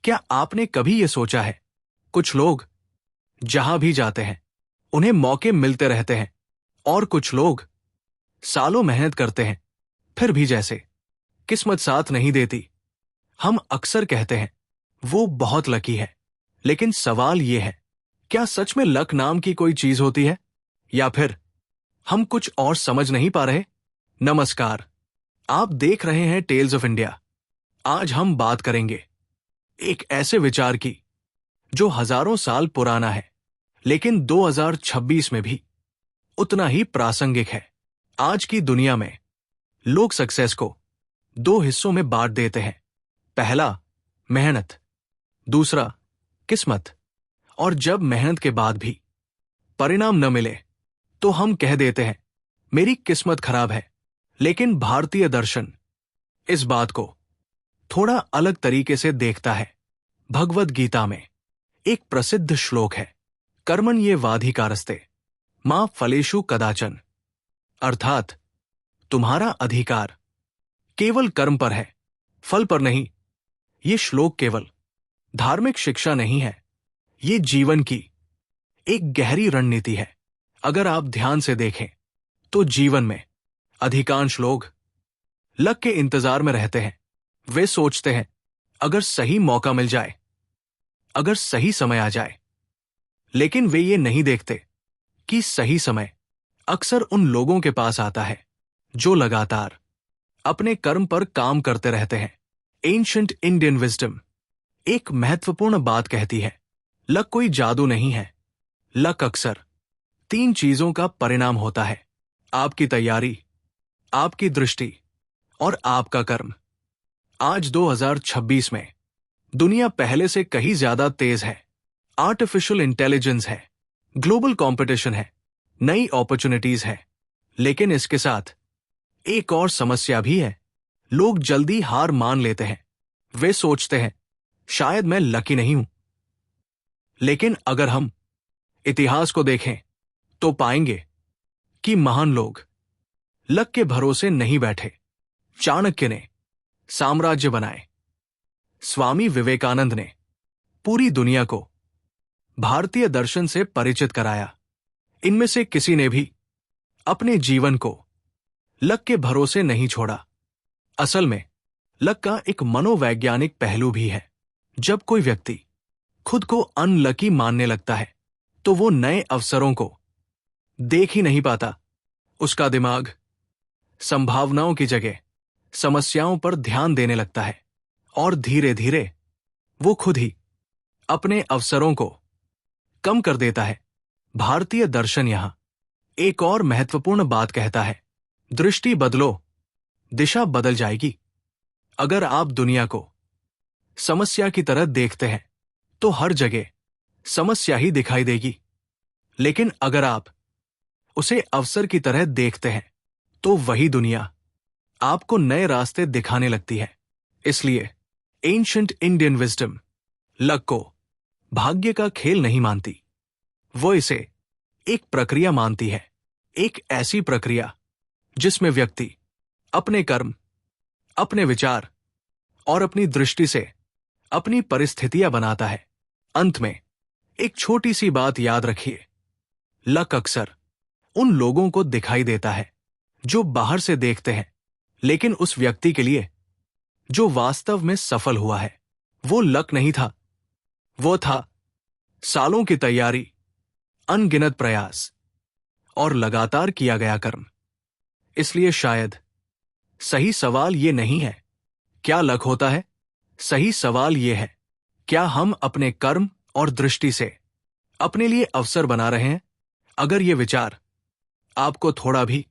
क्या आपने कभी ये सोचा है, कुछ लोग जहां भी जाते हैं उन्हें मौके मिलते रहते हैं, और कुछ लोग सालों मेहनत करते हैं फिर भी जैसे किस्मत साथ नहीं देती। हम अक्सर कहते हैं वो बहुत लकी है, लेकिन सवाल ये है, क्या सच में लक नाम की कोई चीज होती है, या फिर हम कुछ और समझ नहीं पा रहे? नमस्कार, आप देख रहे हैं टेल्स ऑफ इंडिया। आज हम बात करेंगे एक ऐसे विचार की जो हजारों साल पुराना है, लेकिन 2026 में भी उतना ही प्रासंगिक है। आज की दुनिया में लोग सक्सेस को दो हिस्सों में बांट देते हैं। पहला, मेहनत, दूसरा, किस्मत। और जब मेहनत के बाद भी परिणाम न मिले तो हम कह देते हैं मेरी किस्मत खराब है। लेकिन भारतीय दर्शन इस बात को थोड़ा अलग तरीके से देखता है। भगवद गीता में एक प्रसिद्ध श्लोक है, कर्मण्येवाधिकारस्ते मा फलेषु कदाचन, अर्थात तुम्हारा अधिकार केवल कर्म पर है, फल पर नहीं। ये श्लोक केवल धार्मिक शिक्षा नहीं है, ये जीवन की एक गहरी रणनीति है। अगर आप ध्यान से देखें तो जीवन में अधिकांश लोग लक के इंतजार में रहते हैं। वे सोचते हैं अगर सही मौका मिल जाए, अगर सही समय आ जाए, लेकिन वे ये नहीं देखते कि सही समय अक्सर उन लोगों के पास आता है जो लगातार अपने कर्म पर काम करते रहते हैं। एंशिएंट इंडियन विजडम एक महत्वपूर्ण बात कहती है, लक कोई जादू नहीं है। लक अक्सर 3 चीजों का परिणाम होता है, आपकी तैयारी, आपकी दृष्टि और आपका कर्म। आज 2026 में दुनिया पहले से कहीं ज्यादा तेज है। आर्टिफिशियल इंटेलिजेंस है, ग्लोबल कंपटीशन है, नई अपॉर्चुनिटीज है, लेकिन इसके साथ एक और समस्या भी है। लोग जल्दी हार मान लेते हैं। वे सोचते हैं शायद मैं लकी नहीं हूं। लेकिन अगर हम इतिहास को देखें तो पाएंगे कि महान लोग लक के भरोसे नहीं बैठे। चाणक्य ने साम्राज्य बनाए, स्वामी विवेकानंद ने पूरी दुनिया को भारतीय दर्शन से परिचित कराया। इनमें से किसी ने भी अपने जीवन को लक के भरोसे नहीं छोड़ा। असल में लक का एक मनोवैज्ञानिक पहलू भी है। जब कोई व्यक्ति खुद को अनलकी मानने लगता है तो वो नए अवसरों को देख ही नहीं पाता। उसका दिमाग संभावनाओं की जगह समस्याओं पर ध्यान देने लगता है, और धीरे धीरे वो खुद ही अपने अवसरों को कम कर देता है। भारतीय दर्शन यहां एक और महत्वपूर्ण बात कहता है, दृष्टि बदलो, दिशा बदल जाएगी। अगर आप दुनिया को समस्या की तरह देखते हैं तो हर जगह समस्या ही दिखाई देगी, लेकिन अगर आप उसे अवसर की तरह देखते हैं तो वही दुनिया आपको नए रास्ते दिखाने लगती है। इसलिए एंशिएंट इंडियन विजडम लक को भाग्य का खेल नहीं मानती, वो इसे एक प्रक्रिया मानती है। एक ऐसी प्रक्रिया जिसमें व्यक्ति अपने कर्म, अपने विचार और अपनी दृष्टि से अपनी परिस्थितियां बनाता है। अंत में एक छोटी सी बात याद रखिए, लक अक्सर उन लोगों को दिखाई देता है जो बाहर से देखते हैं, लेकिन उस व्यक्ति के लिए जो वास्तव में सफल हुआ है वो लक नहीं था, वो था सालों की तैयारी, अनगिनत प्रयास और लगातार किया गया कर्म। इसलिए शायद सही सवाल ये नहीं है क्या लक होता है, सही सवाल ये है क्या हम अपने कर्म और दृष्टि से अपने लिए अवसर बना रहे हैं। अगर ये विचार आपको थोड़ा भी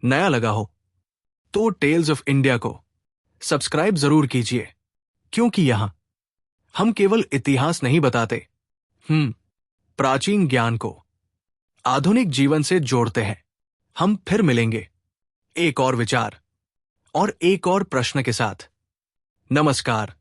नया लगा हो तो टेल्स ऑफ इंडिया को सब्सक्राइब जरूर कीजिए, क्योंकि यहां हम केवल इतिहास नहीं बताते, प्राचीन ज्ञान को आधुनिक जीवन से जोड़ते हैं। हम फिर मिलेंगे एक और विचार और एक और प्रश्न के साथ। नमस्कार।